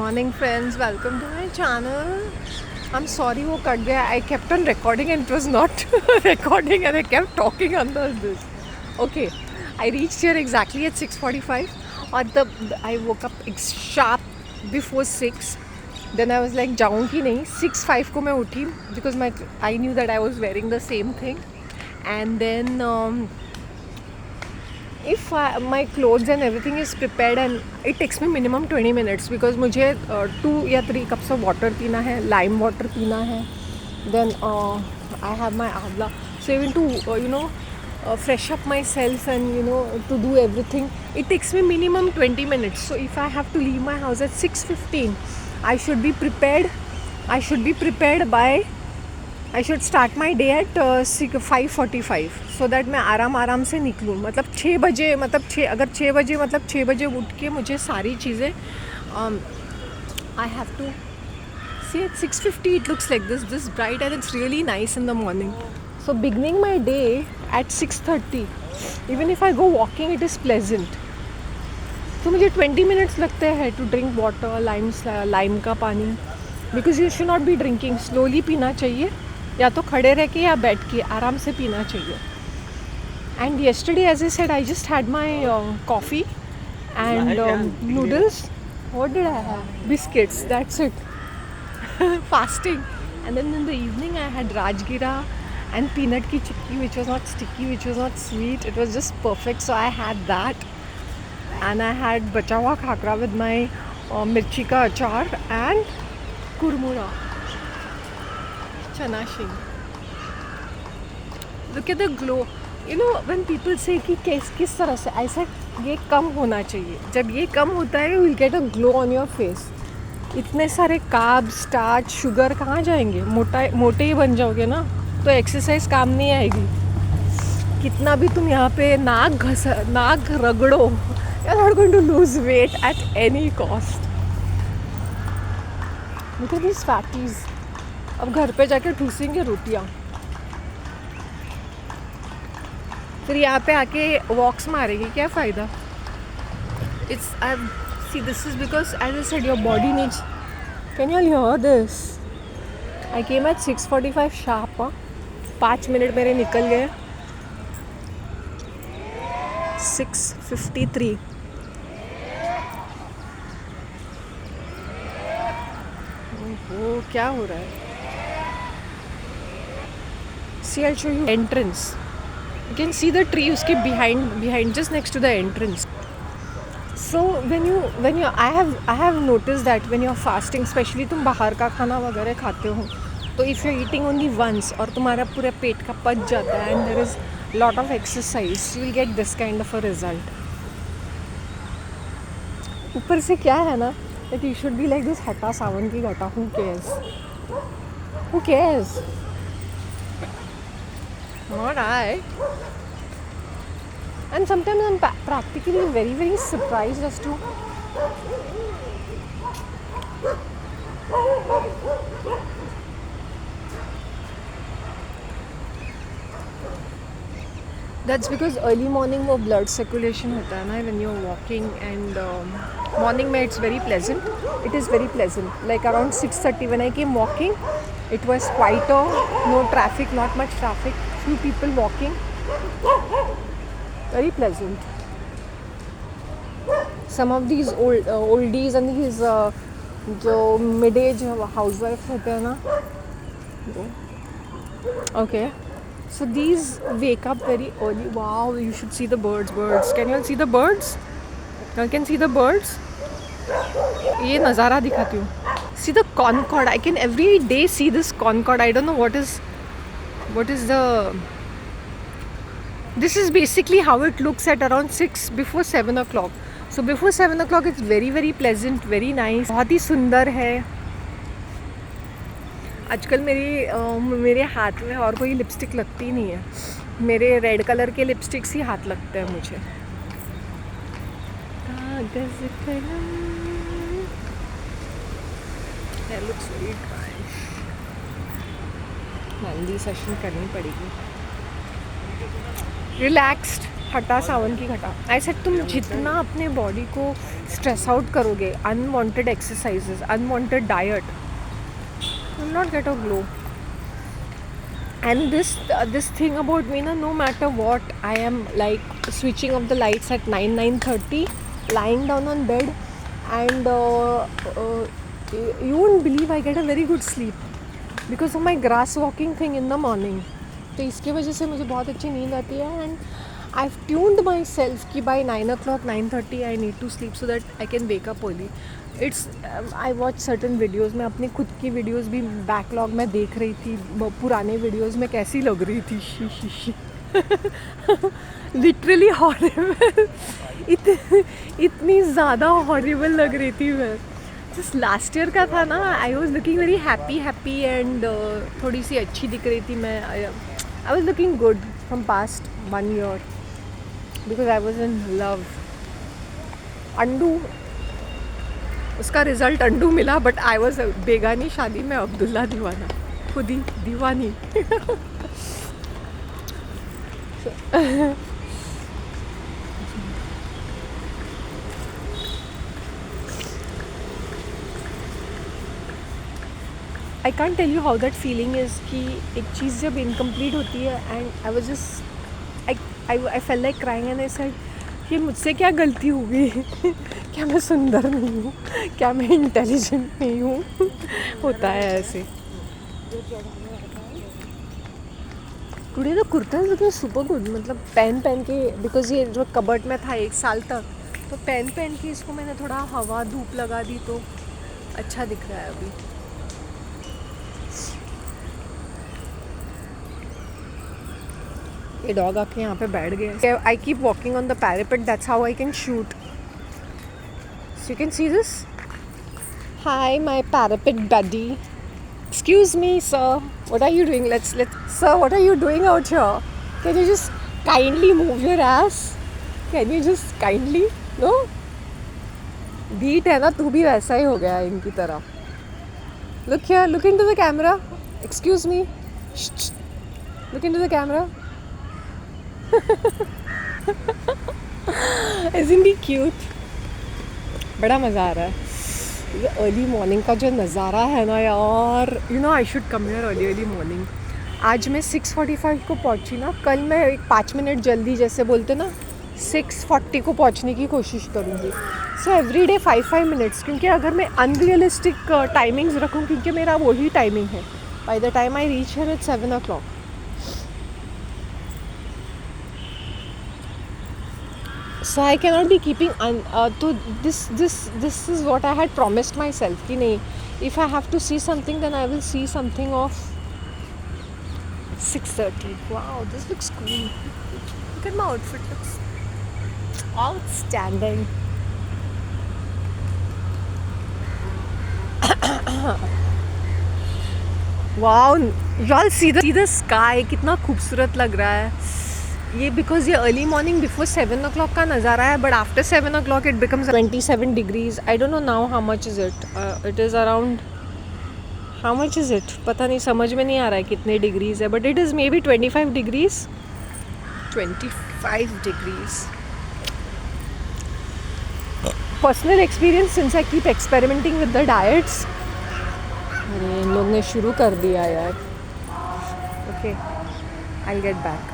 morning friends, welcome to my channel. I'm sorry वो cut गया. I kept on recording and it was not recording and I kept talking under this. Okay, I reached here exactly at 6:45 और तब I woke up sharp before 6. Then I was like जाऊँगी नहीं. 6:05 को मैं उठी because I knew that I was wearing the same thing. And then if my clothes and everything is prepared, and it takes me minimum 20 minutes because मुझे 2 या 3 cups of water पीना है, lime water पीना है. Then I have my avla. So even to fresh up myself and to do everything, it takes me minimum 20 minutes. So if I have to leave my house at 6:15, I should be prepared. I should start my day at 5:45 so that मैं आराम से निकलूँ. मतलब 6 बजे अगर 6 बजे उठ के मुझे सारी चीज़ें I have to see at 6:50 it looks like this bright and it's really nice in the morning. So beginning my day at 6:30, even if I go walking, it is pleasant. तो मुझे 20 minutes लगते हैं to drink water, lime का पानी, because you should not be drinking. slowly पीना चाहिए, या तो खड़े रह के या बैठ के आराम से पीना चाहिए. And yesterday, as I said, I just had my coffee and noodles. What did I have? Biscuits, that's it. Fasting. And then in the evening I had Rajgira and peanut ki chikki, which was not sticky, which was not sweet. It was just perfect. So I had that. And I had bacha hua khakra with my mirchi ka achar and kurmura. Chana shing. Look at the glow. When people say कि किस तरह से, ऐसा ये कम होना चाहिए. जब ये कम होता है, you will get a glow on your face. इतने सारे कार्ब, स्टार्च, शुगर कहाँ जाएंगे? मोटे ही बन जाओगे ना, तो एक्सरसाइज काम नहीं आएगी. कितना भी तुम यहाँ पे नाक रगड़ो, you're not going to lose weight at any cost. Look at these fatties. अब घर पे जाके ठूसेंगे रोटियाँ, फिर यहाँ पे आके वॉक्स मारेंगे. क्या फ़ायदा? This is because, as I said, your body needs. Can you all hear this? I came at 6:45 sharp. 5 minute मेरे निकल गए. 6:53. ओह, क्या हो रहा है? See, I'll show you entrance. You can see the tree uske behind just next to the entrance. So when you I have noticed that when you're fasting, especially तुम बाहर का खाना वगैरह खाते हो, तो if you're eating only once और तुम्हारा पूरा पेट का पच जाता है and there is lot of exercise, you will get this kind of a result. ऊपर से क्या है ना, that you should be like this हटा सावन की घटा. Who cares? Not I. And sometimes I'm practically very surprised as to that's because early morning वो blood circulation होता है ना when you're walking, and morning में it's very pleasant. It is very pleasant. Like around 6:30 when I came walking, it was quieter, no traffic, not much traffic, few people walking. Very pleasant. Some of these oldies and these जो mid-age housewives होते हैं ना, okay, so these wake up very early. Wow, you should see the birds. Can you all see the birds? You can see the birds. ये नज़ारा दिखाती हूँ. See the Concord. I can every day see this Concord. I don't know what is the. This is basically how it looks at around 6 before 7 o'clock. So before 7 o'clock it's very pleasant, very nice. बहुत ही सुंदर है. आजकल मेरे हाथ में और कोई lipstick लगती नहीं है. मेरे रेड कलर के लिपस्टिक्स ही हाथ लगते हैं मुझे. That looks very dry. Mehndi session करनी पड़ेगी. Relaxed, हटा सावन की घटा। आई सेड तुम जितना अपने बॉडी को स्ट्रेस आउट करोगे, unwanted exercises, unwanted diet, you will not get a glow. And this thing about me, no matter what, I am like switching off the lights at 9:30, lying down on bed, and you won't believe I get a very good sleep because of my grass walking thing in the morning. तो इसके वजह से मुझे बहुत अच्छी नींद आती है. एंड I've tuned myself कि by 9 o'clock 9:30 I need to sleep so that I can wake up early. It's I watch certain videos. मैं अपनी खुद की वीडियोस भी बैकलॉग में देख रही थी. पुराने वीडियोस में कैसी लग रही थी, शी लिटरली हॉरिबल. इतनी ज़्यादा हॉरिबल लग रही थी मैं. जस्ट लास्ट ईयर का था ना. I was looking very happy and थोड़ी सी अच्छी दिख रही थी मैं. I was looking good from past 1 year because I was in love. अंडू, उसका रिजल्ट अंडू मिला, बट आई वॉज बेगानी शादी में अब्दुल्ला दीवाना, खुद ही दीवानी. I can't tell you how that feeling is कि एक चीज़ जब इनकम्प्लीट होती है. And I was just I felt like crying and I said कि मुझसे क्या गलती हो गई. क्या मैं सुंदर नहीं हूँ, क्या मैं इंटेलिजेंट नहीं हूँ. होता है ऐसे. Today the kurta is looking super good. मतलब पहन के, बिकॉज ये जो कबर्ड में था 1 साल तक, तो पहन के इसको मैंने थोड़ा हवा धूप लगा दी तो अच्छा दिख रहा है अभी. ये डॉग आके यहाँ पे बैठ गए. I keep walking on the parapet, that's how I can shoot. So you can see this. Hi my parapet buddy. Excuse me sir, what are you doing? Let's sir, what are you doing out here? Can you just kindly move your ass? Can you just kindly? No, beat है ना, तू भी वैसा ही हो गया है इनकी तरह. Look here, look into the camera. Excuse me, look into the camera. Isn't he cute? बड़ा मज़ा आ रहा है. ये अर्ली मॉर्निंग का जो नज़ारा है ना यार, you know I should come here early morning. आज मैं 6:45 को पहुंची ना. कल मैं 5 मिनट जल्दी, जैसे बोलते ना, 6:40 को पहुंचने की कोशिश करूँगी. सो एवरी डे 5 मिनट्स, क्योंकि अगर मैं अनरियलिस्टिक टाइमिंग्स रखूँ, क्योंकि मेरा वही टाइमिंग है. By the time I reach here eight 7 o'clock. So I cannot be keeping तो this is what I had promised myself कि नहीं, if I have to see something then I will see something of 6:30. Wow, this looks cool. Look at my outfit, looks outstanding. Wow, y'all see the sky, कितना खूबसूरत लग रहा है ये. Because ये early morning before 7 o'clock का नज़ारा है, but after 7 o'clock it becomes 27 degrees. I don't know now how much is it. It is around, how much is it पता नहीं, समझ में नहीं आ रहा है कितने डिग्रीज है, but it is may be 25 degrees. 25 degrees. Personal experience since I keep experimenting with the diets. अरे इन लोग ने शुरू कर दिया यार. Okay, I will get back.